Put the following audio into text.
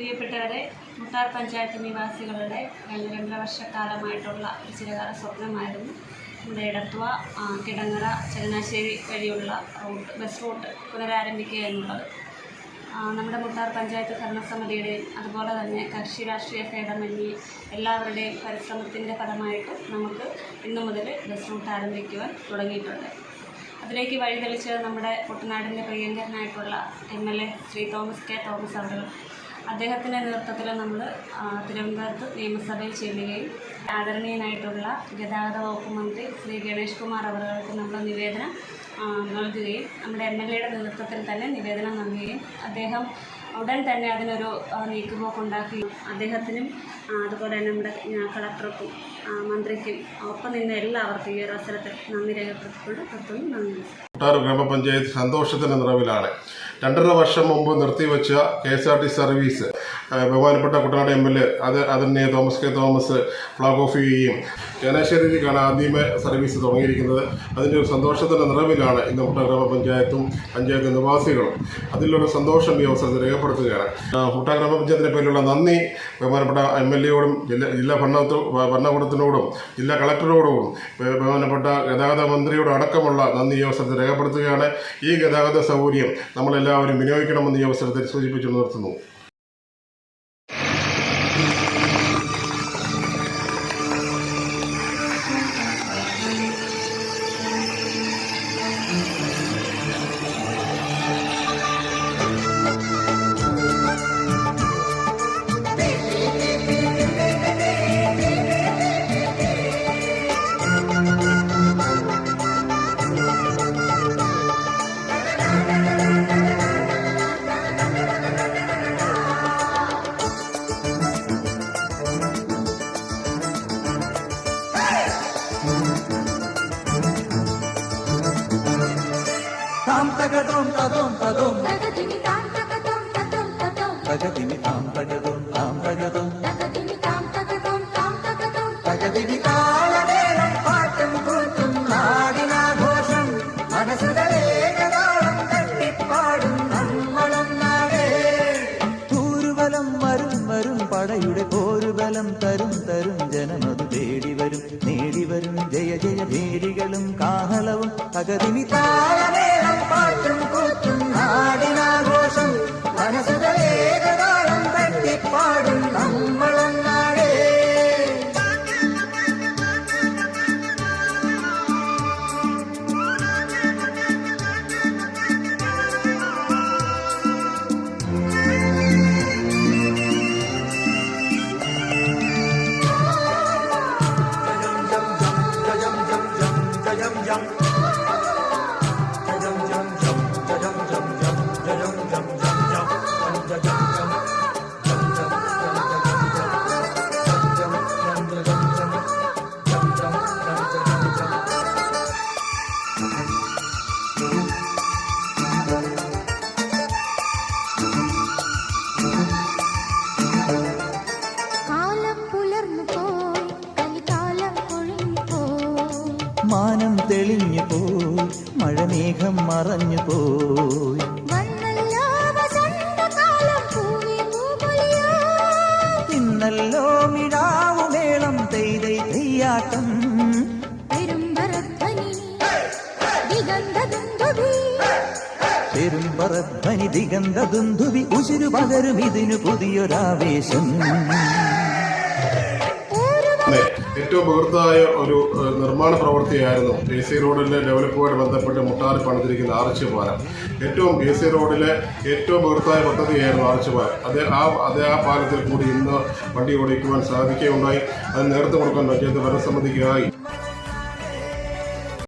പ്രിയപ്പെട്ടവരെ, മുട്ടാർ പഞ്ചായത്ത് നിവാസികളുടെ 2.5 വർഷക്കാലമായിട്ടുള്ള ചിരകാല സ്വപ്നമായിരുന്നു നമ്മുടെ എടത്വ, കിടങ്ങറ, ചങ്ങനാശ്ശേരി വഴിയുള്ള ബസ് റൂട്ട് പുനരാരംഭിക്കുക എന്നുള്ളത്. നമ്മുടെ മുട്ടാർ പഞ്ചായത്ത് ഭരണസമിതിയുടെയും അതുപോലെ തന്നെ കക്ഷി രാഷ്ട്രീയ ഭേദമന്യേ എല്ലാവരുടെയും പരിശ്രമത്തിൻ്റെ ഫലമായിട്ട് നമുക്ക് ഇന്നു മുതൽ ബസ് റൂട്ട് ആരംഭിക്കുവാൻ തുടങ്ങിയിട്ടുണ്ട്. അതിലേക്ക് വഴിതെളിച്ചത് നമ്മുടെ കുട്ടനാടിൻ്റെ പ്രിയങ്കരനായിട്ടുള്ള MLA ശ്രീ തോമസ് കെ തോമസ് അവർ. അദ്ദേഹത്തിൻ്റെ നേതൃത്വത്തിൽ നമ്മൾ തിരുവനന്തപുരത്ത് നിയമസഭയിൽ ചെല്ലുകയും ആദരണീയനായിട്ടുള്ള ഗതാഗത വകുപ്പ് മന്ത്രി ശ്രീ ഗണേഷ് കുമാർ അവർക്ക് നമ്മൾ നിവേദനം നൽകുകയും നമ്മുടെ MLAയുടെ നേതൃത്വത്തിൽ തന്നെ നിവേദനം നൽകുകയും അദ്ദേഹം ഉടൻ തന്നെ അതിനൊരു നീക്കുപോക്കുണ്ടാക്കുകയും അദ്ദേഹത്തിനും അതുപോലെ തന്നെ നമ്മുടെ കളക്ടർക്കും മന്ത്രിക്കും ഒപ്പം നിന്ന് എല്ലാവർക്കും ഈ ഒരു അവസരത്തിൽ നന്ദി രേഖപ്പെടുത്തുന്നു. നന്ദി. മുട്ടാർ ഗ്രാമപഞ്ചായത്ത് സന്തോഷത്തിൻ്റെ നിറവിലാണ്. 2.5 വർഷം മുമ്പ് നിർത്തിവെച്ച KSRTC സർവീസ് ബഹുമാനപ്പെട്ട കുട്ടനാട് MLA ആദരണീയ Thomas K Thomas flag off ചെയ്യുകയും ചങ്ങനാശ്ശേരിയിലേക്കാണ് ആദ്യമേ സർവീസ് തുടങ്ങിയിരിക്കുന്നത്. അതിൻ്റെ ഒരു സന്തോഷത്തിൻ്റെ നിറവിലാണ് ഇന്ന് മുട്ടാർ ഗ്രാമപഞ്ചായത്തും പഞ്ചായത്ത് നിവാസികളും. അതിലൊരു സന്തോഷം ഈ അവസരത്തിൽ രേഖപ്പെടുത്തുകയാണ്. മുട്ടാർ ഗ്രാമപഞ്ചായത്തിനെ പേരിലുള്ള നന്ദി ബഹുമാനപ്പെട്ട MLAയോടും ജില്ലാ ഭരണകൂടത്തിനോടും ജില്ലാ കളക്ടറോടും ബഹുമാനപ്പെട്ട ഗതാഗത മന്ത്രിയോടും അടക്കമുള്ള നന്ദി ഈ അവസരത്തിൽ രേഖപ്പെടുത്തുകയാണ്. ഈ ഗതാഗത സൗകര്യം നമ്മളെല്ലാവരും വിനിയോഗിക്കണമെന്ന് ഈ അവസരത്തിൽ സൂചിപ്പിച്ചു നിർത്തുന്നു. Tam tagadom tadom tadom tagadimi tam tagadom tadom tadom tagadimi tam tagadom tam tagadom tagadimi tam tagadom tam tagadom tagadimi kaalanelam paattam kurthum naadinaഘോഷം മനസ്സുകളേകതാളം തട്ടിപ്പാടും നമ്മളും നാടേ പൂരുബലം വരും വരും പടയുടെ പോരുബലം തരും തരും ജനമതു തേടി വരും നേടി വരും ജയ ജയ ഭേരികളും കാഹളവും തകതിമി താളമേളം പാട്ടും കൂത്തും നാടിനാഘോഷം മനസ്സുകളേകതാളം തട്ടിപ്പാടും നമ്മളും നാടേ മാനം തെളിഞ്ഞു പോയി മഴമേഘം മറഞ്ഞു പോയി ഇന്നല്ലോ മിഴാവുമേളം തെയ്തൈ തെയ്യാട്ടം പെരുമ്പറധ്വനി ദിഗന്ധ ദുന്ദുവി ഉശിരു പകരും ഇതിനു പുതിയൊരാവേശം. ഏറ്റവും ബൃഹത്തായ ഒരു നിർമ്മാണ പ്രവൃത്തിയായിരുന്നു AC റോഡിലെ ഡെവലപ്പുമായി ബന്ധപ്പെട്ട് മുട്ടാറിൽ പണിതിരിക്കുന്ന ആർച്ച് പാലം. AC റോഡിലെ ഏറ്റവും ബൃഹത്തായ പദ്ധതിയായിരുന്നു ആർച്ച് പാലം. ആ പാലത്തിൽ കൂടി ഇന്ന് വണ്ടി ഓടിക്കുവാൻ സാധിക്കുകയുണ്ടായി. അത് നേതൃത്വം കൊടുക്കാൻ പഞ്ചായത്ത് ഭരണസമിതിക്കായി